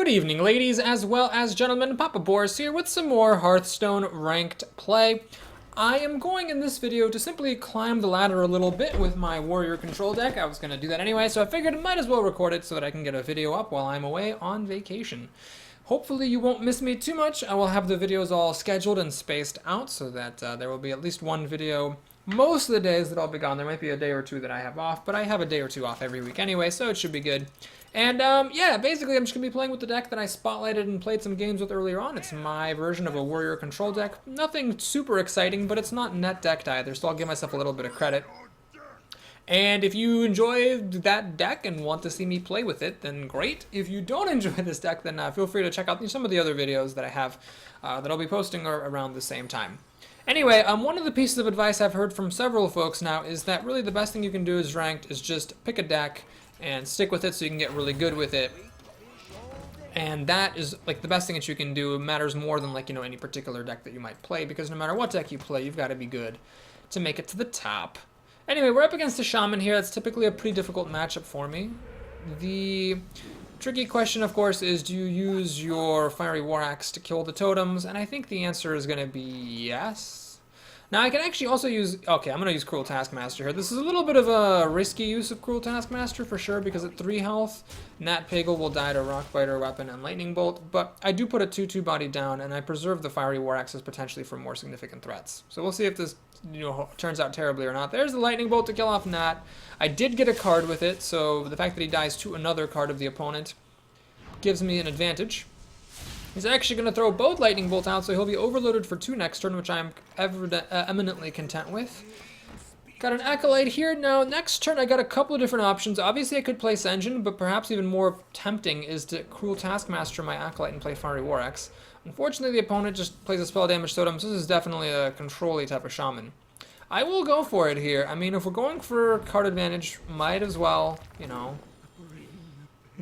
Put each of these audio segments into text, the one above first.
Good evening, ladies, as well as gentlemen. Papa Boris here with some more Hearthstone ranked play. I am going in this video to simply climb the ladder a little bit with my warrior control deck. I was going to do that anyway, so I figured I might as well record it so that I can get a video up while I'm away on vacation. Hopefully you won't miss me too much. I will have the videos all scheduled and spaced out so that there will be at least one video most of the days that I'll be gone. There might be a day or two that I have off, but I have a day or two off every week anyway, so it should be good. And yeah, basically I'm just going to be playing with the deck that I spotlighted and played some games with earlier on. It's my version of a warrior control deck. Nothing super exciting, but it's not net decked either, so I'll give myself a little bit of credit. And if you enjoy that deck and want to see me play with it, then great. If you don't enjoy this deck, then feel free to check out some of the other videos that I have that I'll be posting around the same time. Anyway, one of the pieces of advice I've heard from several folks now is that really the best thing you can do as ranked is just pick a deck and stick with it so you can get really good with it. And that is like the best thing that you can do. It matters more than like, any particular deck that you might play, because no matter what deck you play, you've got to be good to make it to the top. Anyway, we're up against a Shaman here. That's typically a pretty difficult matchup for me. The tricky question, of course, is do you use your Fiery War Axe to kill the totems? And I think the answer is going to be yes. Now, I can actually also use... Okay, I'm going to use Cruel Taskmaster here. This is a little bit of a risky use of Cruel Taskmaster for sure, because at 3 health, Nat Pagle will die to Rockbiter, Weapon, and Lightning Bolt. But I do put a 2/2 body down, and I preserve the Fiery War Axes potentially for more significant threats. So we'll see if this turns out terribly or not. There's the Lightning Bolt to kill off Nat. I did get a card with it, so the fact that he dies to another card of the opponent gives me an advantage. He's actually going to throw both Lightning Bolts out, so he'll be overloaded for 2 next turn, which I'm eminently content with. Got an Acolyte here. Now, next turn I got a couple of different options. Obviously, I could play Sen'jin, but perhaps even more tempting is to Cruel Taskmaster my Acolyte and play Fiery War Axe. Unfortunately, the opponent just plays a spell damage totem, so this is definitely a control-y type of Shaman. I will go for it here. I mean, if we're going for card advantage, might as well,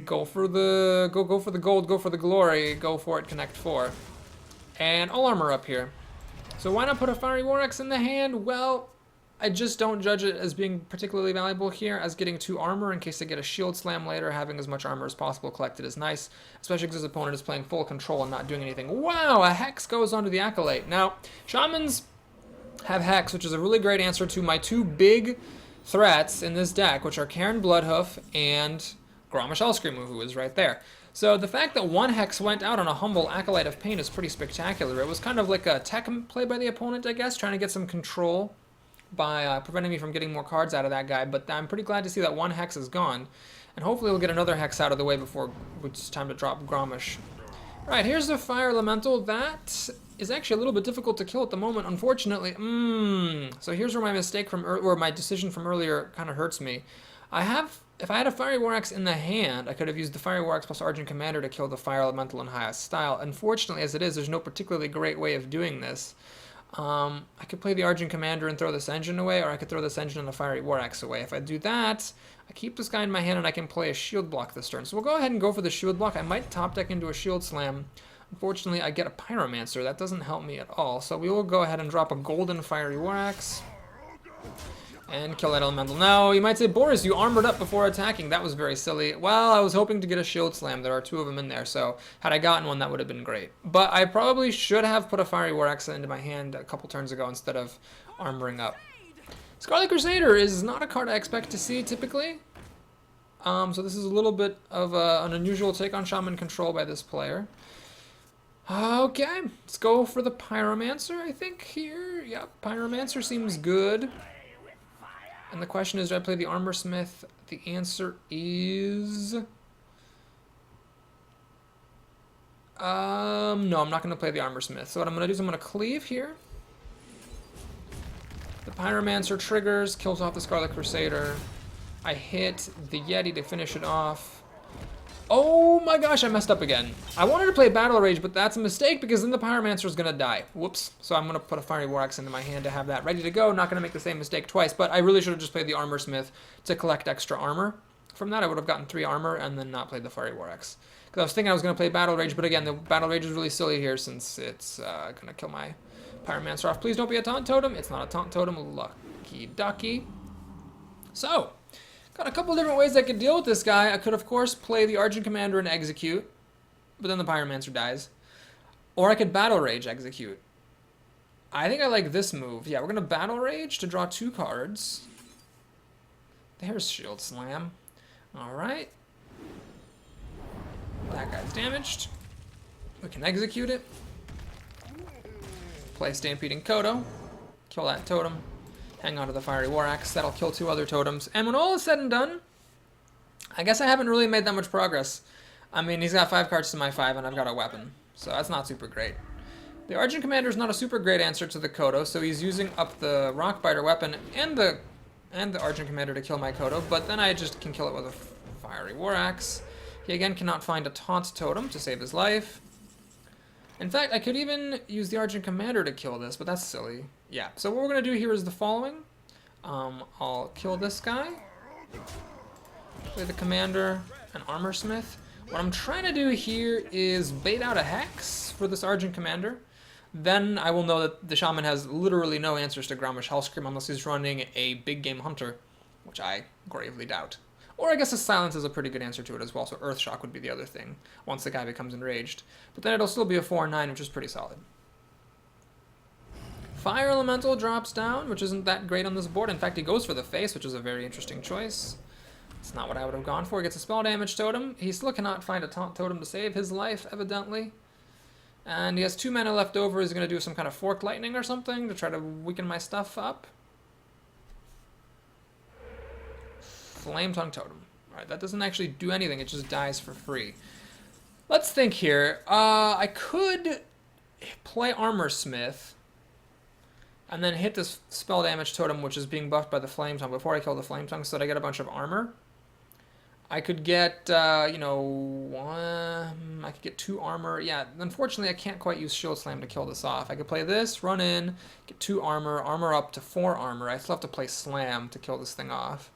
go for the go for the gold, go for the glory, go for it, connect 4. And I'll armor up here. So why not put a Fiery War Axe in the hand? Well, I just don't judge it as being particularly valuable here, as getting 2 armor in case I get a shield slam later. Having as much armor as possible collected is nice, especially because his opponent is playing full control and not doing anything. Wow, a Hex goes onto the Acolyte. Now, Shamans have Hex, which is a really great answer to my 2 big threats in this deck, which are Cairn Bloodhoof and Grommash Hellscream, who is right there. So the fact that 1 Hex went out on a humble Acolyte of Pain is pretty spectacular. It was kind of like a tech play by the opponent, I guess, trying to get some control by preventing me from getting more cards out of that guy. But I'm pretty glad to see that 1 Hex is gone. And hopefully we'll get another Hex out of the way before it's time to drop Grommash. Alright, here's the Fire Elemental. That is actually a little bit difficult to kill at the moment, unfortunately. So here's where my mistake from or my decision from earlier kind of hurts me. If I had a Fiery War Axe in the hand, I could have used the Fiery War Axe plus Argent Commander to kill the Fire Elemental in highest style. Unfortunately, as it is, there's no particularly great way of doing this. I could play the Argent Commander and throw this engine away, or I could throw this engine and the Fiery War Axe away. If I do that, I keep this guy in my hand and I can play a shield block this turn. So we'll go ahead and go for the shield block. I might top deck into a shield slam. Unfortunately, I get a Pyromancer. That doesn't help me at all. So we will go ahead and drop a golden Fiery War Axe and kill that elemental. Now, you might say, Boris, you armored up before attacking. That was very silly. Well, I was hoping to get a shield slam. There are 2 of them in there, so had I gotten one, that would have been great. But I probably should have put a Fiery War Axe into my hand a couple turns ago instead of armoring up. Scarlet Crusader is not a card I expect to see typically. So this is a little bit of an unusual take on Shaman control by this player. Okay, let's go for the Pyromancer, I think, here. Yep, Pyromancer seems good. And the question is, do I play the Armor Smith? The answer is... no, I'm not going to play the Armor Smith. So what I'm going to do is I'm going to cleave here. The Pyromancer triggers, kills off the Scarlet Crusader. I hit the Yeti to finish it off. Oh my gosh, I messed up again. I wanted to play Battle Rage, but that's a mistake because then the Pyromancer is going to die. Whoops. So I'm going to put a Fiery War Axe into my hand to have that ready to go. Not going to make the same mistake twice, but I really should have just played the Armor Smith to collect extra armor. From that, I would have gotten 3 armor and then not played the Fiery War Axe. Because I was thinking I was going to play Battle Rage, but again, the Battle Rage is really silly here since it's going to kill my Pyromancer off. Please don't be a Taunt Totem. It's not a Taunt Totem. Lucky ducky. So, got a couple different ways I could deal with this guy. I could, of course, play the Argent Commander and execute. but then the Pyromancer dies. Or I could Battle Rage execute. I think I like this move. Yeah, we're going to Battle Rage to draw 2 cards. There's Shield Slam. Alright. That guy's damaged. We can execute it. Play Stampeding Kodo. Kill that totem. Hang on to the Fiery War Axe. That'll kill 2 other totems. And when all is said and done, I guess I haven't really made that much progress. I mean, he's got 5 cards to my 5, and I've got a weapon. So that's not super great. The Argent Commander is not a super great answer to the Kodo, so he's using up the Rockbiter weapon and the Argent Commander to kill my Kodo, but then I just can kill it with a Fiery War Axe. He again cannot find a Taunt Totem to save his life. In fact, I could even use the Argent Commander to kill this, but that's silly. Yeah, so what we're going to do here is the following. I'll kill this guy. Play the Commander, an Armor Smith. What I'm trying to do here is bait out a Hex for this Argent Commander. Then I will know that the Shaman has literally no answers to Grommash Hellscream unless he's running a big game Hunter, which I gravely doubt. Or I guess a Silence is a pretty good answer to it as well, so Earthshock would be the other thing, once the guy becomes enraged. But then it'll still be a 4/9, which is pretty solid. Fire Elemental drops down, which isn't that great on this board. In fact, he goes for the face, which is a very interesting choice. It's not what I would have gone for. He gets a Spell Damage Totem. He still cannot find a Taunt Totem to save his life, evidently. And he has 2 mana left over. He's going to do some kind of Forked Lightning or something to try to weaken my stuff up. Flame Tongue Totem. Alright, that doesn't actually do anything. It just dies for free. Let's think here. I could play Armor Smith and then hit this Spell Damage Totem, which is being buffed by the Flame Tongue, before I kill the Flame Tongue, so that I get a bunch of armor. I could get, you know, I could get 2 armor. Yeah, unfortunately, I can't quite use Shield Slam to kill this off. I could play this, run in, get 2 armor, armor up to 4 armor. I still have to play Slam to kill this thing off.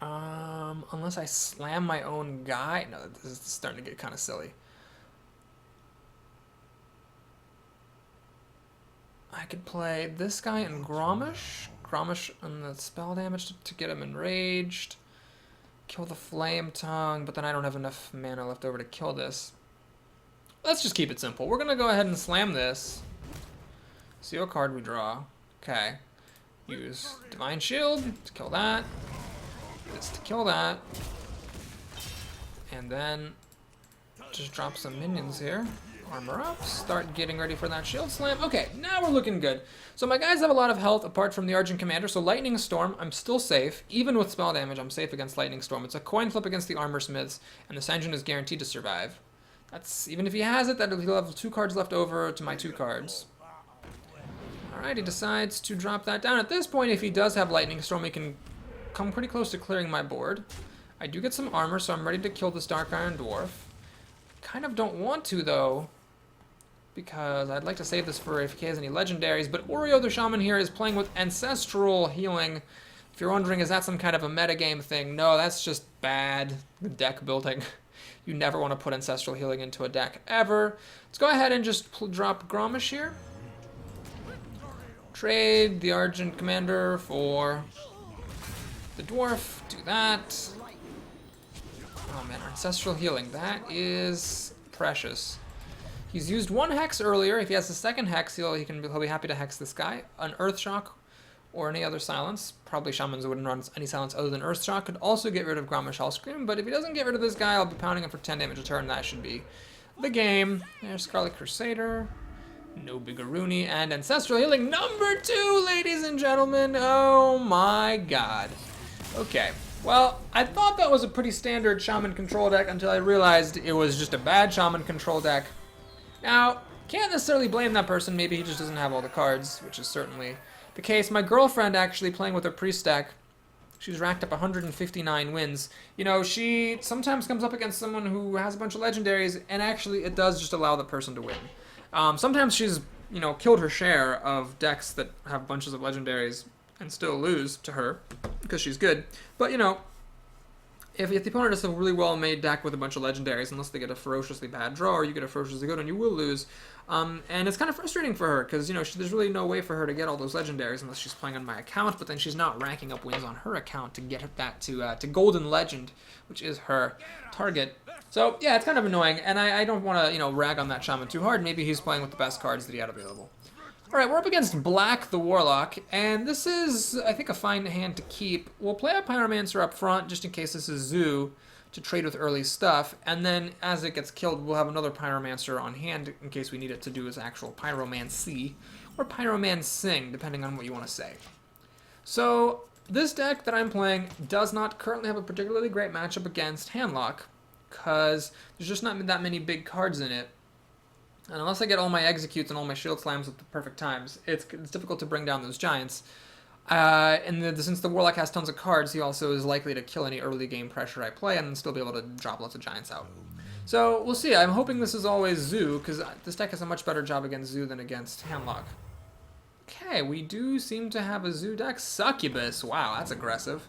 Unless I slam my own guy. No, this is starting to get kind of silly. I could play this guy and Grommash. Grommash and the spell damage to get him enraged. Kill the Flame Tongue, but then I don't have enough mana left over to kill this. Let's just keep it simple. We're going to go ahead and slam this. See what card we draw. Okay. Use Divine Shield to kill that. This to kill that. And then just drop some minions here. Armor up, start getting ready for that Shield Slam. Okay, now we're looking good. So my guys have a lot of health apart from the Argent Commander, so Lightning Storm, I'm still safe. Even with spell damage, I'm safe against Lightning Storm. It's a coin flip against the Armor Smiths, and the Sanjin is guaranteed to survive. That's, even if he has it, he'll have 2 cards left over to my 2 cards. Alright, he decides to drop that down. At this point, if he does have Lightning Storm, he can come pretty close to clearing my board. I do get some armor, so I'm ready to kill this Dark Iron Dwarf. Kind of don't want to, though, because I'd like to save this for if he has any legendaries, but Oreo the Shaman here is playing with Ancestral Healing. If you're wondering, is that some kind of a metagame thing? No, that's just bad deck building. You never want to put Ancestral Healing into a deck, ever. Let's go ahead and just drop Grommash here. Trade the Argent Commander for the Dwarf. Do that. Oh man, Ancestral Healing. That is precious. He's used 1 Hex earlier. If he has the 2nd Hex, he'll be happy to Hex this guy. An Earthshock or any other Silence. Probably Shamans wouldn't run any Silence other than Earthshock. Could also get rid of Grommash Hellscream, but if he doesn't get rid of this guy, I'll be pounding him for 10 damage a turn. That should be the game. There's Scarlet Crusader. No Biggeroonie, and Ancestral Healing number 2, ladies and gentlemen. Oh my god. Okay. Well, I thought that was a pretty standard Shaman control deck until I realized it was just a bad Shaman control deck. Now, can't necessarily blame that person. Maybe he just doesn't have all the cards, which is certainly the case. My girlfriend actually playing with her priest deck, she's racked up 159 wins. You know, she sometimes comes up against someone who has a bunch of legendaries, and actually it does just allow the person to win. Sometimes she's, you know, killed her share of decks that have bunches of legendaries and still lose to her because she's good. But, you know, if the opponent has a really well-made deck with a bunch of legendaries, unless they get a ferociously bad draw or you get a ferociously good one, you will lose. And it's kind of frustrating for her because, you know, there's really no way for her to get all those legendaries unless she's playing on my account, but then she's not racking up wins on her account to get that to Golden Legend, which is her target. So, yeah, it's kind of annoying, and I don't want to, rag on that Shaman too hard. Maybe he's playing with the best cards that he had available. Alright, we're up against Black, the Warlock, and this is, I think, a fine hand to keep. We'll play a Pyromancer up front, just in case this is Zoo, to trade with early stuff, and then as it gets killed, we'll have another Pyromancer on hand in case we need it to do his actual Pyromancy, or Pyromancing, depending on what you want to say. So, this deck that I'm playing does not currently have a particularly great matchup against Handlock, because there's just not that many big cards in it. And unless I get all my executes and all my shield slams at the perfect times, it's difficult to bring down those giants. Since the Warlock has tons of cards, he also is likely to kill any early game pressure I play and still be able to drop lots of giants out. So we'll see. I'm hoping this is always Zoo, because this deck has a much better job against Zoo than against Handlock. Okay, we do seem to have a Zoo deck. Succubus. Wow, that's aggressive.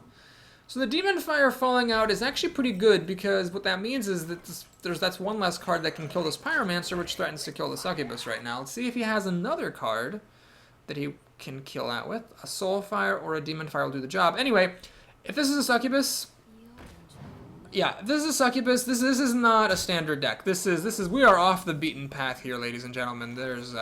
So the Demon Fire falling out is actually pretty good, because what that means is that that's one less card that can kill this Pyromancer, which threatens to kill the Succubus right now. Let's see if he has another card that he can kill that with. A Soul Fire or a Demon Fire will do the job. Anyway, if this is a Succubus, yeah, if this is a Succubus, this is not a standard deck. We are off the beaten path here, ladies and gentlemen. There's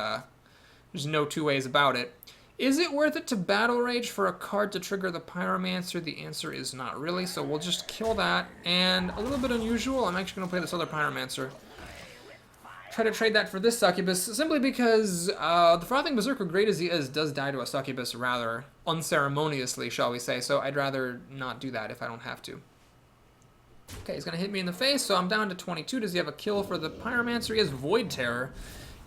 no two ways about it. Is it worth it to Battle Rage for a card to trigger the Pyromancer? The answer is not really, so we'll just kill that. And a little bit unusual, I'm actually going to play this other Pyromancer. Try to trade that for this Succubus, simply because the Frothing Berserker, great as he is, does die to a Succubus rather unceremoniously, shall we say, so I'd rather not do that if I don't have to. Okay, he's going to hit me in the face, so I'm down to 22. Does he have a kill for the Pyromancer? He has Void Terror.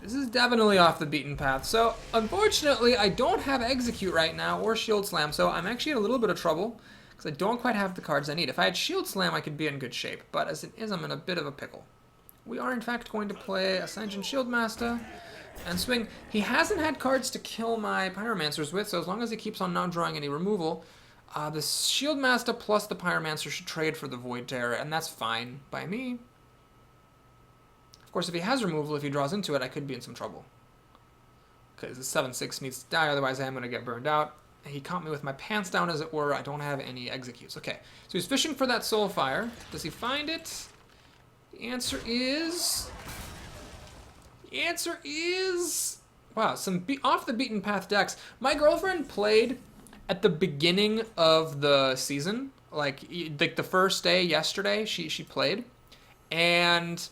This is definitely off the beaten path. So, unfortunately, I don't have Execute right now or Shield Slam, so I'm actually in a little bit of trouble because I don't quite have the cards I need. If I had Shield Slam, I could be in good shape, but as it is, I'm in a bit of a pickle. We are, in fact, going to play Ascension Shieldmaster and swing. He hasn't had cards to kill my Pyromancers with, so as long as he keeps on not drawing any removal, the Shieldmaster plus the Pyromancer should trade for the Void Terror, and that's fine by me. Of course, if he has removal, if he draws into it, I could be in some trouble. Because the 7/6 needs to die, otherwise I am going to get burned out. He caught me with my pants down, as it were. I don't have any executes. Okay, so he's fishing for that Soul Fire. Does he find it? The answer is... Wow, some off the beaten path decks. My girlfriend played at the beginning of the season. Like the first day, yesterday, she played. And...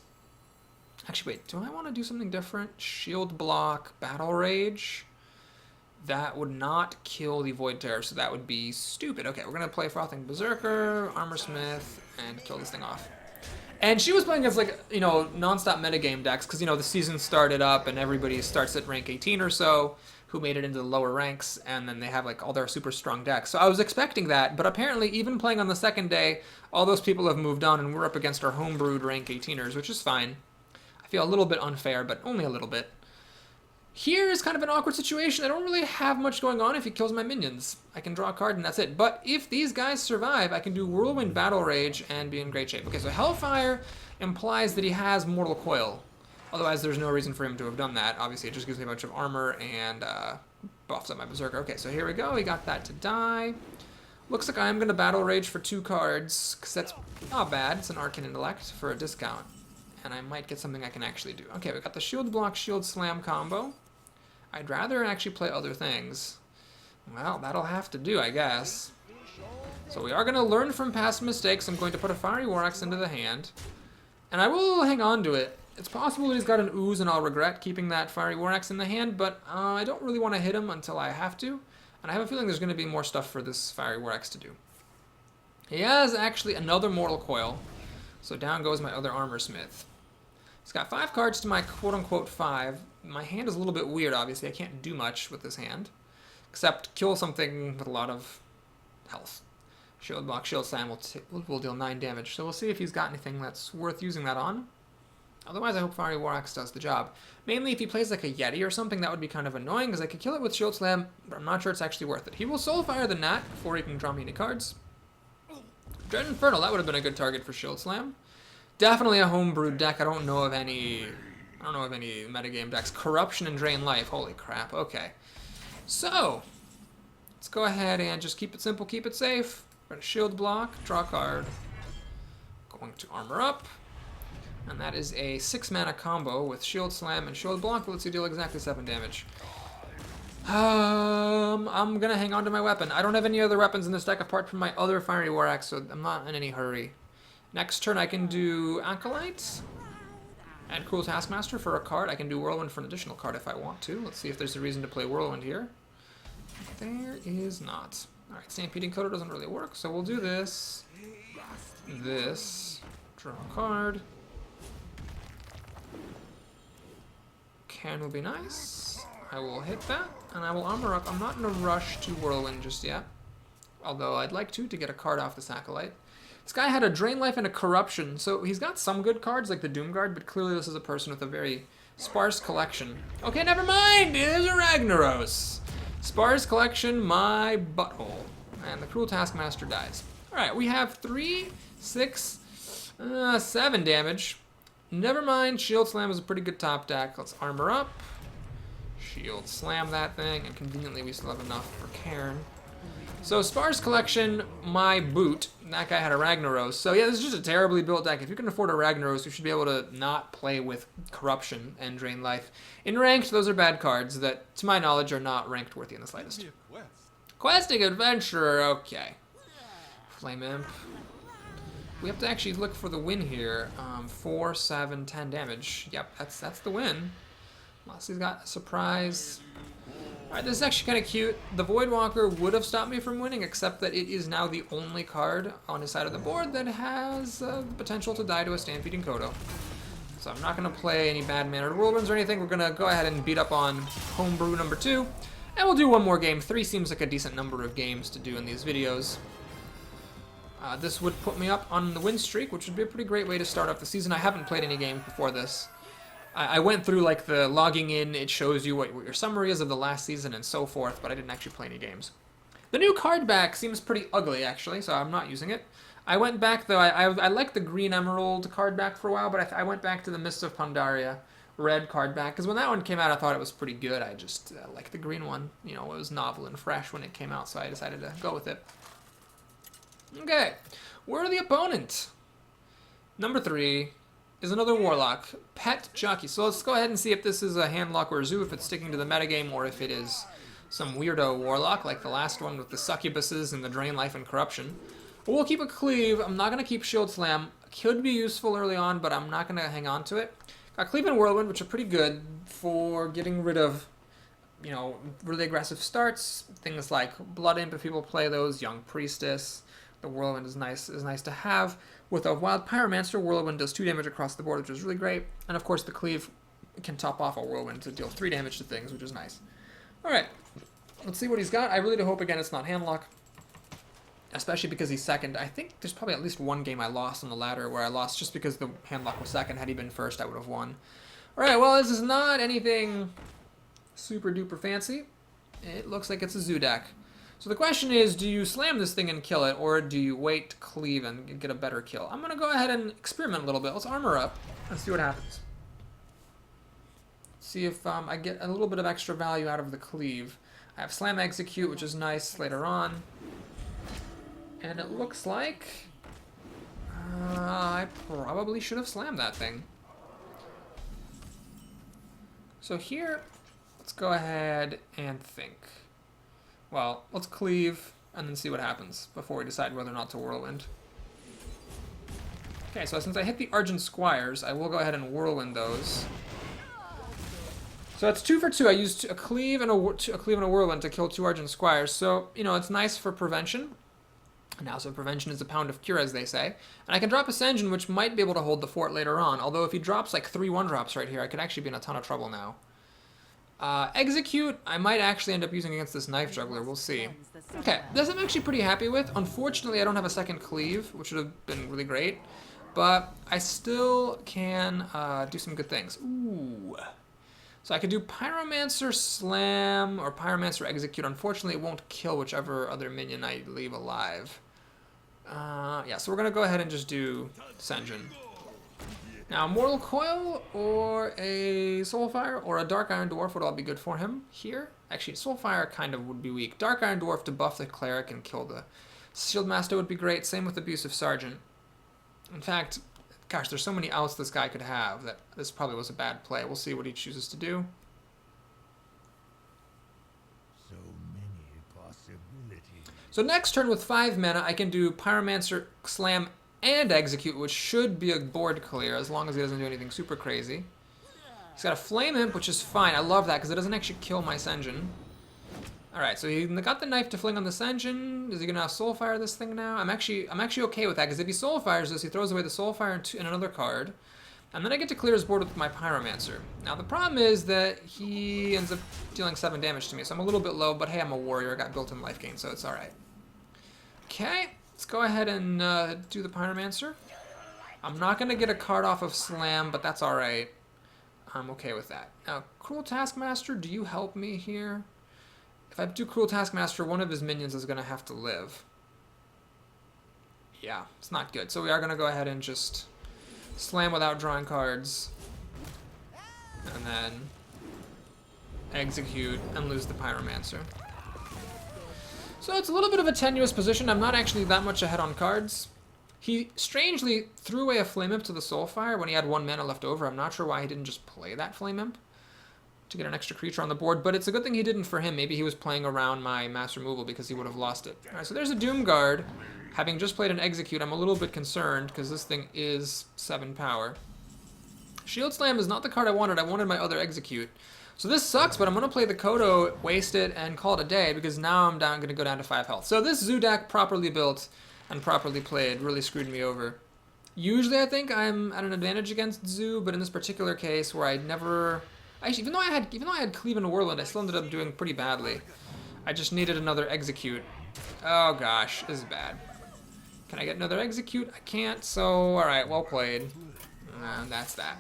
Actually, wait, do I want to do something different? Shield Block, Battle Rage. That would not kill the Void Terror, so that would be stupid. Okay, we're going to play Frothing Berserker, Armorsmith, and kill this thing off. And she was playing against, like, non-stop metagame decks, because, the season started up, and everybody starts at rank 18 or so, who made it into the lower ranks, and then they have, like, all their super strong decks. So I was expecting that, but apparently, even playing on the second day, all those people have moved on, and we're up against our homebrewed rank 18ers, which is fine. I feel a little bit unfair, but only a little bit. Here is kind of an awkward situation. I don't really have much going on if he kills my minions. I can draw a card and that's it. But if these guys survive, I can do Whirlwind Battle Rage and be in great shape. Okay, so Hellfire implies that he has Mortal Coil. Otherwise, there's no reason for him to have done that. Obviously, it just gives me a bunch of armor and buffs up my Berserker. Okay, so here we go. He got that to die. Looks like I'm going to Battle Rage for 2 cards, because that's not bad. It's an Arcane Intellect for a discount. And I might get something I can actually do. Okay, we got the Shield Block, Shield Slam combo. I'd rather actually play other things. Well, that'll have to do, I guess. So we are going to learn from past mistakes. I'm going to put a Fiery War Axe into the hand. And I will hang on to it. It's possible that he's got an Ooze and I'll regret keeping that Fiery War Axe in the hand, but I don't really want to hit him until I have to. And I have a feeling there's going to be more stuff for this Fiery War Axe to do. He has actually another Mortal Coil. So down goes my other Armorsmith. He's got 5 cards to my quote-unquote 5. My hand is a little bit weird, obviously. I can't do much with this hand, except kill something with a lot of health. Shield Block, Shield Slam will deal 9 damage. So we'll see if he's got anything that's worth using that on. Otherwise, I hope Fiery War Axe does the job. Mainly, if he plays like a Yeti or something, that would be kind of annoying, because I could kill it with Shield Slam, but I'm not sure it's actually worth it. He will Soulfire the Gnat before he can draw me any cards. Dread Infernal, that would have been a good target for Shield Slam. Definitely a homebrewed deck. I don't know of any metagame decks. Corruption and Drain Life. Holy crap. Okay. So, let's go ahead and just keep it simple, keep it safe. We're going to Shield Block, draw a card. Going to Armor Up. That is a 6-mana combo with Shield Slam and Shield Block. Lets you deal exactly 7 damage. I'm gonna hang on to my weapon. I don't have any other weapons in this deck apart from my other Fiery War Axe, so I'm not in any hurry. Next turn I can do Acolyte and Cruel Taskmaster for a card. I can do Whirlwind for an additional card if I want to. Let's see if there's a reason to play Whirlwind here. There is not. Alright, Stampeding Coater doesn't really work, so we'll do this. This. Draw a card. Can will be nice. I will hit that, and I will armor up. I'm not in a rush to Whirlwind just yet. Although I'd like to get a card off this Acolyte. This guy had a Drain Life and a Corruption, so he's got some good cards like the Doomguard, but clearly this is a person with a very sparse collection. Okay, never mind! It is a Ragnaros! Sparse collection, my butthole. And the Cruel Taskmaster dies. Alright, we have 3, 6, 7 damage. Never mind, Shield Slam is a pretty good top deck. Let's armor up. Shield Slam that thing, and conveniently we still have enough for Cairn. So Sparse Collection, my boot. That guy had a Ragnaros. So yeah, this is just a terribly built deck. If you can afford a Ragnaros, you should be able to not play with Corruption and Drain Life. In Ranked, those are bad cards that, to my knowledge, are not ranked worthy in the slightest. Questing Adventurer, okay. Flame Imp. We have to actually look for the win here. 4, 7, 10 damage. Yep, that's the win. Unless he's got a surprise. Alright, this is actually kind of cute. The Voidwalker would have stopped me from winning, except that it is now the only card on his side of the board that has the potential to die to a Stampeding Kodo. So I'm not going to play any bad-mannered Whirlwinds or anything. We're going to go ahead and beat up on Homebrew number 2. And we'll do one more game. 3 seems like a decent number of games to do in these videos. This would put me up on the win streak, which would be a pretty great way to start off the season. I haven't played any games before this. I went through like the logging in, it shows you what your summary is of the last season and so forth, but I didn't actually play any games. The new card back seems pretty ugly actually, so I'm not using it. I went back though, I liked the Green Emerald card back for a while, but I went back to the Mist of Pandaria red card back, because when that one came out I thought it was pretty good. I just liked the green one. You know, it was novel and fresh when it came out, so I decided to go with it. Okay, we're the opponent. Number 3 is another Warlock, Pet Jockey. So let's go ahead and see if this is a Handlock or a Zoo, if it's sticking to the metagame, or if it is some weirdo Warlock, like the last one with the Succubuses and the Drain Life and Corruption. But we'll keep a Cleave. I'm not going to keep Shield Slam. Could be useful early on, but I'm not going to hang on to it. Got Cleave and Whirlwind, which are pretty good for getting rid of, you know, really aggressive starts. Things like Blood Imp, if people play those, Young Priestess. The Whirlwind is nice to have. With a Wild Pyromancer, Whirlwind does 2 damage across the board, which is really great. And of course the Cleave can top off a Whirlwind to deal 3 damage to things, which is nice. Alright, let's see what he's got. I really do hope again it's not Handlock. Especially because he's second. I think there's probably at least one game I lost on the ladder where I lost just because the Handlock was second. Had he been first, I would have won. Alright, well this is not anything super duper fancy. It looks like it's a Zoo deck. So the question is, do you slam this thing and kill it, or do you wait, cleave, and get a better kill? I'm going to go ahead and experiment a little bit. Let's armor up and see what happens. See if I get a little bit of extra value out of the cleave. I have slam execute, which is nice later on. And it looks like I probably should have slammed that thing. So here, let's go ahead and think. Well, let's cleave and then see what happens before we decide whether or not to Whirlwind. Okay, so since I hit the Argent Squires, I will go ahead and Whirlwind those. So it's 2 for 2. I used a cleave and a Whirlwind to kill 2 Argent Squires. So, you know, it's nice for prevention. Now, so prevention is a pound of cure, as they say. And I can drop Ascension, which might be able to hold the fort later on. Although if he drops like 3 1-drops right here, I could actually be in a ton of trouble now. Execute, I might actually end up using against this Knife Juggler. We'll see. Okay, this I'm actually pretty happy with. Unfortunately, I don't have a second cleave, which would have been really great. But I still can do some good things. Ooh. So I could do Pyromancer Slam or Pyromancer Execute. Unfortunately, it won't kill whichever other minion I leave alive. Yeah, so we're going to go ahead and just do Senjin. Now, Mortal Coil or a Soulfire or a Dark Iron Dwarf would all be good for him here. Actually, Soulfire kind of would be weak. Dark Iron Dwarf to buff the Cleric and kill the Shield Master would be great. Same with Abusive Sergeant. In fact, Gosh, there's so many outs this guy could have that this probably was a bad play. We'll see what he chooses to do. So many possibilities. So next turn with 5 mana, I can do Pyromancer, Slam, and Execute, which should be a board clear, as long as he doesn't do anything super crazy. He's got a Flame Imp, which is fine. I love that, because it doesn't actually kill my Senjin. Alright, so he got the knife to fling on the Senjin. Is he gonna Soulfire this thing now? I'm actually okay with that, because if he Soulfires this, he throws away the Soulfire and another card. And then I get to clear his board with my Pyromancer. Now the problem is that he ends up dealing 7 damage to me, so I'm a little bit low, but hey, I'm a warrior. I got built-in life gain, so it's alright. Okay, let's go ahead and do the Pyromancer. I'm not gonna get a card off of Slam, but that's alright. I'm okay with that. Now, Cruel Taskmaster, do you help me here? If I do Cruel Taskmaster, one of his minions is going to have to live. Yeah, it's not good. So we are going to go ahead and just slam without drawing cards. And then execute and lose the Pyromancer. So it's a little bit of a tenuous position. I'm not actually that much ahead on cards. He strangely threw away a Flame Imp to the Soulfire when he had 1 mana left over. I'm not sure why he didn't just play that Flame Imp to get an extra creature on the board, but it's a good thing he didn't for him. Maybe he was playing around my mass removal because he would have lost it. All right, so there's a Doomguard. Having just played an Execute, I'm a little bit concerned because this thing is 7 power. Shield Slam is not the card I wanted. I wanted my other Execute. So this sucks, but I'm going to play the Kodo, waste it, and call it a day because now I'm going to go down to 5 health. So this Zoo deck, properly built and properly played, really screwed me over. Usually I think I'm at an advantage against Zoo, but in this particular case where I never... Actually, even though I had Cleave and Whirlwind, I still ended up doing pretty badly. I just needed another Execute. Oh gosh, this is bad. Can I get another Execute? I can't, so alright, well played. And that's that.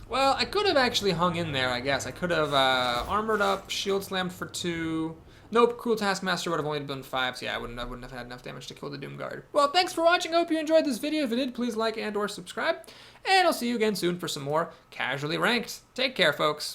Well, I could have actually hung in there, I guess. I could have armored up, shield slammed for 2. Nope, Cruel Taskmaster would have only been 5, so yeah, I wouldn't have had enough damage to kill the Doomguard. Well, thanks for watching. I hope you enjoyed this video. If you did, please like and/or subscribe. And I'll see you again soon for some more Casually Ranked. Take care, folks.